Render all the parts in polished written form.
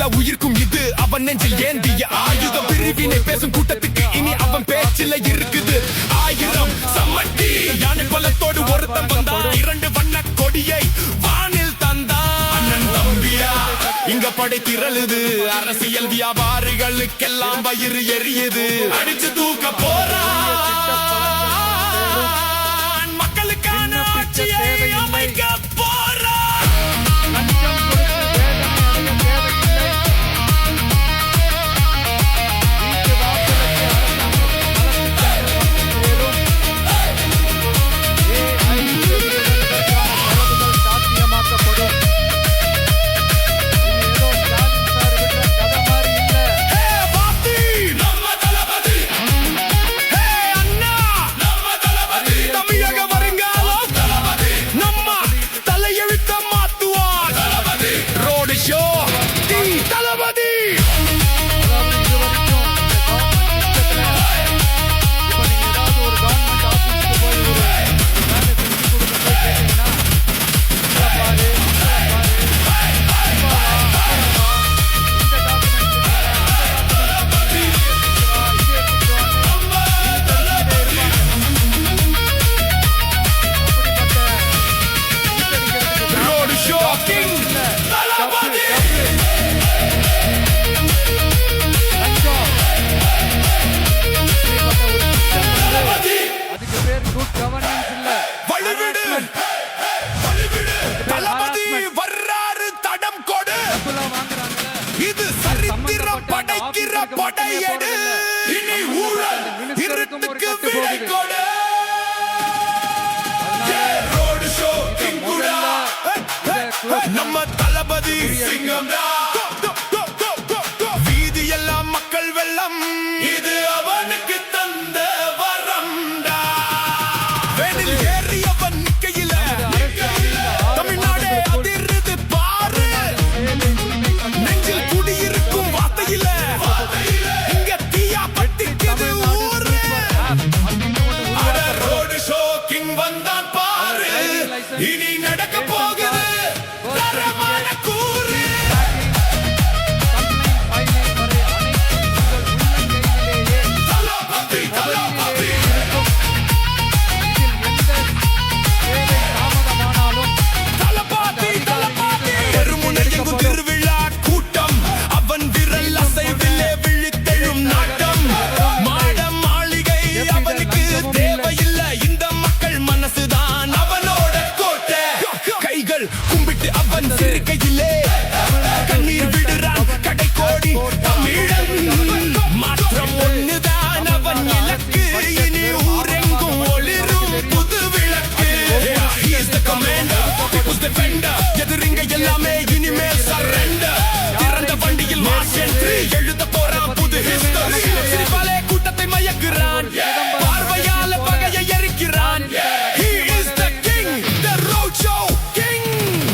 எல்லா உயிர்க்கும் இது அவன் நெஞ்சில் ஏந்திய ஆயுதம். பிரிவினை பேசும் கூட்டத்துக்கு இனி அவன் பேச்சில இருக்குது ஆயிரம் சம்மட்டி. யானை பலத்தோடு ஒருத்தன் வந்தான், 2 வண்ண கொடியை வானில் தந்தான். அண்ணன் தம்பியா இங்க படை திரளுது, அரசியல் வியாபாரிகளுக்கெல்லாம் வயிறு எரியுது. அடிச்சு தூக்க போறான், மக்களுக்கான ஆட்சியை அமைக்க போறான். இது சரித்திரம் படைக்கிற படையெடு, இனி ஊழல் இருட்டுக்கு விடை கொடு. ரோடு ஷோ கிங்குடா, நம்ம தளபதி சிங்கம்டா. வீதி எல்லாம் மக்கள் வெள்ளம், இது அவனுக்கு தந்த வரம்டா. வேனில் ஏறியவன் நிக்கையில தமிழ்நாடு அதிர்றது பாரு. நெஞ்சில் குடியிருக்கும் வார்த்தையில இங்க தீயா பட்டிக்குது ஊரு. ரோடு ஷோ கிங் வந்தான் பாரு, இனி நடக்க போகுது தரமான கூறு. திருவிழா கூட்டம் அவன் விரல் அசைவிலே விழித்தெழும் நாட்டம். மாடம் மாளிகை அவனுக்கு தேவையில்லை, இந்த மக்கள் மனசுதான் அவனோட கோட்டை. கைகள் கும்பிட்டு அவன் சிறுகையிலே கண்ணீர் விடுறான் கடைக்கோடி தமிழன். மாற்றம் ஒண்ணுதான் அவன் இலக்கு, இனி ஊரெங்கும் ஒளிரும் புது விளக்கு. He is the commander, people's defender. எதிரிங்க எல்லாமே இனிமேல் சரண்டர். திறந்த வண்டியில் மார்ச் என்ட்ரி எழுத போறான் புது ஹிஸ்டரி. சிரிப்பாலே கூட்டத்தை மயக்குறான், பார்வையால பகையை எரிக்கிறான். He is the king, the road show king.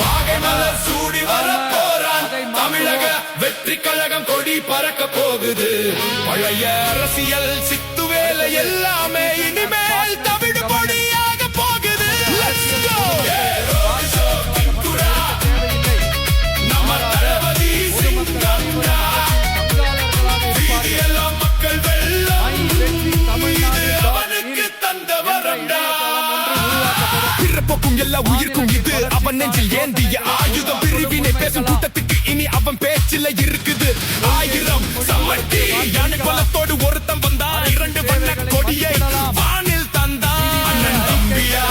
வாகை மலர் சூடி வர போறான், தமிழக வெற்றி கழகம் கொடி பறக்க போகுது. பழைய அரசியல் சித்து வேலை எல்லாமே இனிமேல் தமிழ் கொடியாக போகுது. Let's go. பிறப்புக்கும் எல்லா உயிர்க்கும் இது அவன் நெஞ்சில் ஏந்திய ஆயுதம். பிரிவினை பேசும் கூட்டத்துக்கு இனி அவன் பேச்சில இருக்குது ஆயிரம் சம்மட்டி. யானை பலத்தோடு ஒருத்தன் வந்தான், 2 வண்ண கொடியை வானில் தந்தான். அண்ணன் தம்பியா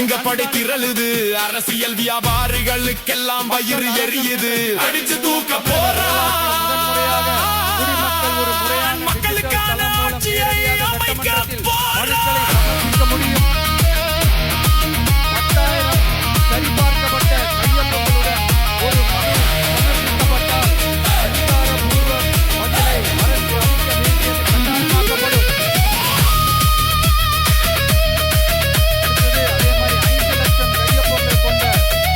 இங்க படை திரளுது, அரசியல் வியாபாரிகளுக்கெல்லாம் வயிறு எரியுது. அடிச்சு தூக்க போறான், மக்களுக்கான ஆட்சியை அமைக்க போறான். சரிபார்க்கப்பட்ட கையொப்பங்களுடன் ஒரு மனு சமர்ப்பிக்கப்பட்டால் அதிகாரப்பூர்வ பதிலை அரசு அளிக்க வேண்டியது கட்டாயமாக்கப்படும். அதே மாதிரி 5 லட்சம் கையொப்பங்கள் கொண்ட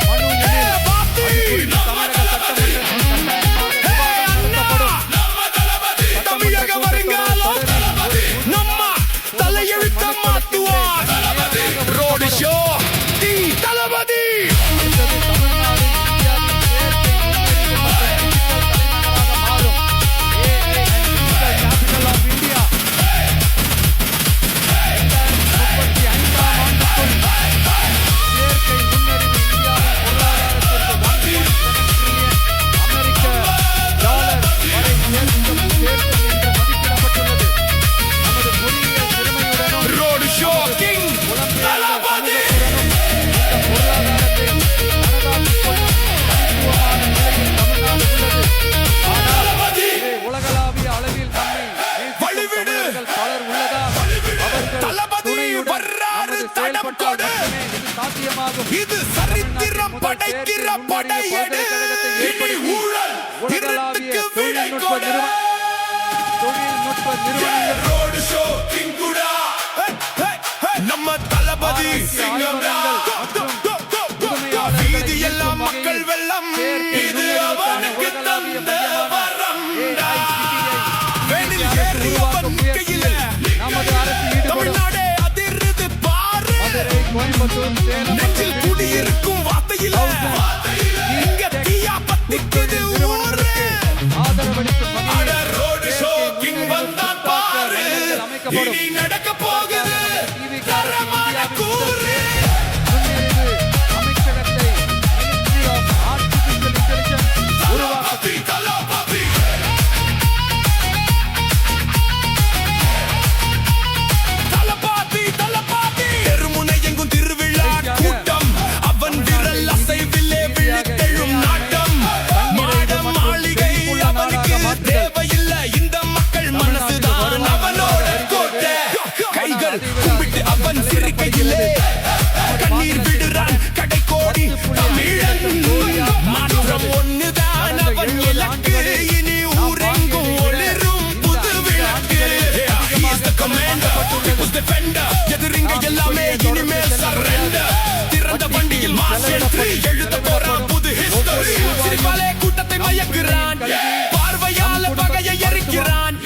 மனு எனில் தமிழக சட்டமன்றத்தில் தமிழக வருங்காலம் நம்ம தலையெழுத்த கொடையெடு. பல்கலைக்கழகத்தை இனி ஏற்படுத்தி ஊழல் உலகளாவிய இருட்டுக்கு விடை கொடு. தொழில்நுட்ப நிறுவனங்கள் ரோடு ஷோ கிங்குடா. நம்ம தளபதி சிங்கம்டா. வீதி எல்லாம் மக்கள் வெள்ளம். இது அவனுக்கு தந்த வரம்டா. வேனில் ஏறி அவன் கையில நமது அரசு ஈடுபடும் தமிழ்நாடே அதிருது பாரு. மதுரை, கோயம்புத்தூர், சேலம் நெஞ்சில் குடியிருக்கும் வார்த்தையில இங்க தீயா பத்திக்குது ஊரு. ஆதரவளிக்கும் அட வகையில் ரோடு ஷோ கிங் வந்தான் பாரு. இனி நடக்க போகுது தரமான கூறு. முன்னறிவு அமைச்சகத்தை Ministry of Artificial Intelligence உருவாக்க தளபதி தளபதி தளபதி தெருமுனை எங்கும் திருவிழா கூட்டம். அவன் விரல் அசைவிலே விழித்தெழும் நாட்டம். மாடம் மாளிகை அவனுக்கு தேவையில்லை. இந்த மக்கள் மனசுதான் அவனோட கோட்டை. கைகள் கும்பிட்டு அவன் சிரிக்கையிலே கண்ணீர் விடுறான் கடை கோடி தமிழன். மாற்றம் ஒண்ணுதான் அவன் இலக்கு. இனி ஊரெங்கும் ஒளிரும் புது விளக்கு. He is the commander, people's defender. எதிரிங்க எல்லாமே இனிமேல் surrender. திறந்த வண்டியில் மார்ச் என்று எழுத போறான் புது history. சிரிப்பாலே கூட்டத்தை மயக்குறான். பார்வையால பகையை எரிக்கிறான்.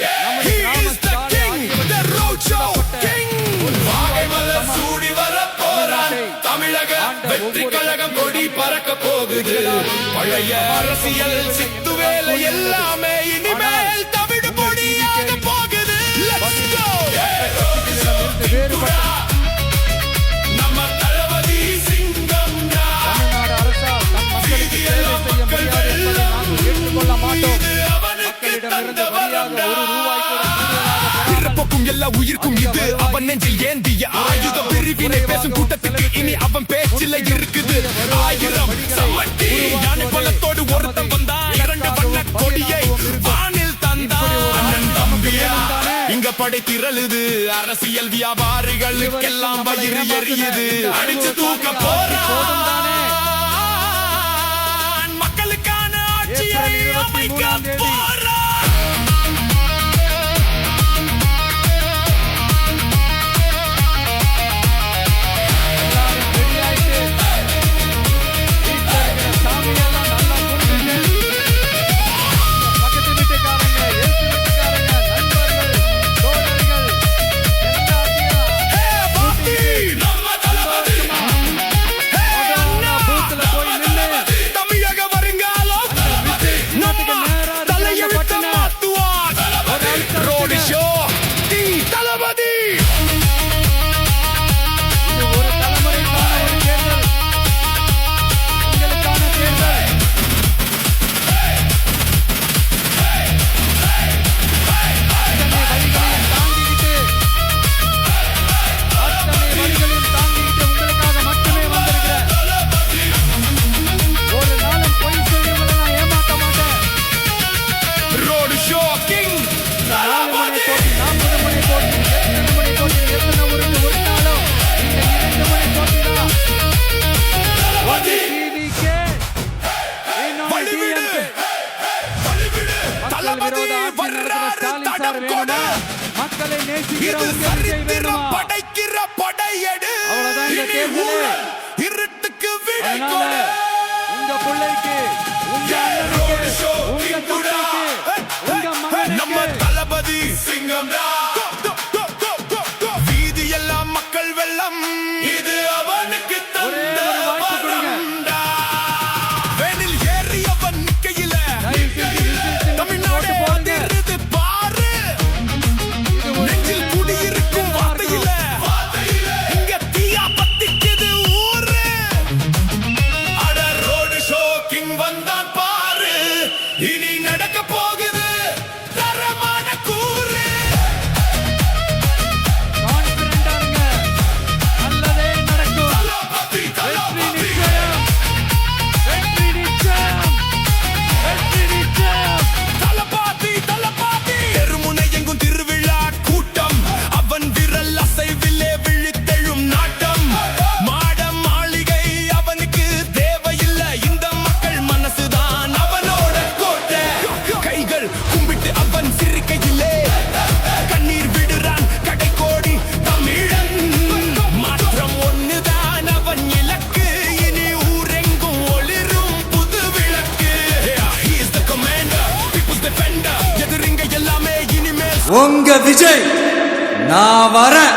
He is the king, the road show king. வாகைமலர் சூடி வரப் போறான். தமிழக வெற்றி கழகம் கொடி பறக்க போகுது. பழைய அரசியல் சித்து வேலை எல்லாமே இனிமேல் தமிழ் பொடியாக போகுது. Let's go. வேறுபட்ட நம்ம தளபதி சிங்கம்டா. தமிழ்நாடு அரசால் தன் மக்களுக்கு சேவை செய்ய முடியாது என்பதை நாங்கள் ஏற்றுக்கொள்ள மாட்டோம். இது அவனுக்கு மக்களிடமிருந்து தந்த வரியாக வரம்டா. ஒரு ரூபாய் கூட கூடுதலாக பிறப்புக்கும் எல்லா உயிர்க்கும் இது அவன் நெஞ்சில் ஏந்திய ஆயுத பிரிவினை பேசும் கூட்டத்துக்கு இனி அவன் பேச்சில இருக்குது. ஆயிரம் சமட்டி யானை பலத்தோடு ஒருத்தன் வந்தான். இரண்டு வண்ண கொடியை வானில் தந்தான். அண்ணன் தம்பியா இங்க படை திரளுது. அரசியல் வியாபாரிகளுக்கெல்லாம் வயிறு எரியுது. அடிச்சு தூக்க போறான். மக்களுக்கான ஆட்சியை அமைக்க போறான். தமிழக வருங்காலம் நம்ம தலையெழுத்த மாத்துவார். ரோடு ஷோ தளபதி. ஒரு தலைமுறைக்கான ஒரு தேர்தல், உங்களுக்கான தேர்தல். அத்தனை வழிகளையும் தாங்கிக்கிட்டு உங்களுக்காக மட்டுமே வந்திருக்கிறேன். ஒரு நாளும் பொய் சொல்லி உங்களை நான் ஏமாத்த மாட்டேன். ரோடு ஷோ கிங் 4 முனை போட்டி, 40 முனை போட்டி, எத்தனை முனை போட்டி, எத்தனை உருண்டு உருண்டாலும் இந்த 2 முனை போட்டிதான். ஒன்று TVK, இன்னொன்று DMK. மக்கள் தளபதி விரோத ஆட்சி நடத்துகிற வர்றாரு ஸ்டாலின் சார் தடம் வேணுமா? கொடு. மக்களை நேசிக்கிற இது உங்க விஜய் சரித்திரம் வேணுமா? படைக்கிற படையெடு. அவ்வளவுதான் இந்த இனி தேர்தலே. ஊழல் இருட்டுக்கு விடை அதனால கொடு. உங்க பிள்ளைக்கு, உங்க ரோடு அண்ணனுக்கு, ஷோ உங்க கிங்குடா. தம்பிக்கு, உங்க நம்ம மகனுக்கு தளபதி சிங்கம்டா. வீதி எல்லாம் மக்கள் வெள்ளம். இது அவனுக்கு ஒரே தந்த ஒரு வாய்ப்பு கொடுங்க. வரம்டா. வேனில் ஏறி அவன் கையில தயவு செஞ்சு விசில் தமிழ்நாடே போட்டு போடுங்க. அதிருது பாரு. இது ஒரு நெஞ்சில் குடியிருக்கும் வார்த்தையில இங்க தீயா பத்திக்குது ஊரு. அட ரோடு ஷோ கிங் வந்தான் பாரு. இனி நடக்க போகுது தரமான கூறு. உங்க விஜய் நான் வரேன்.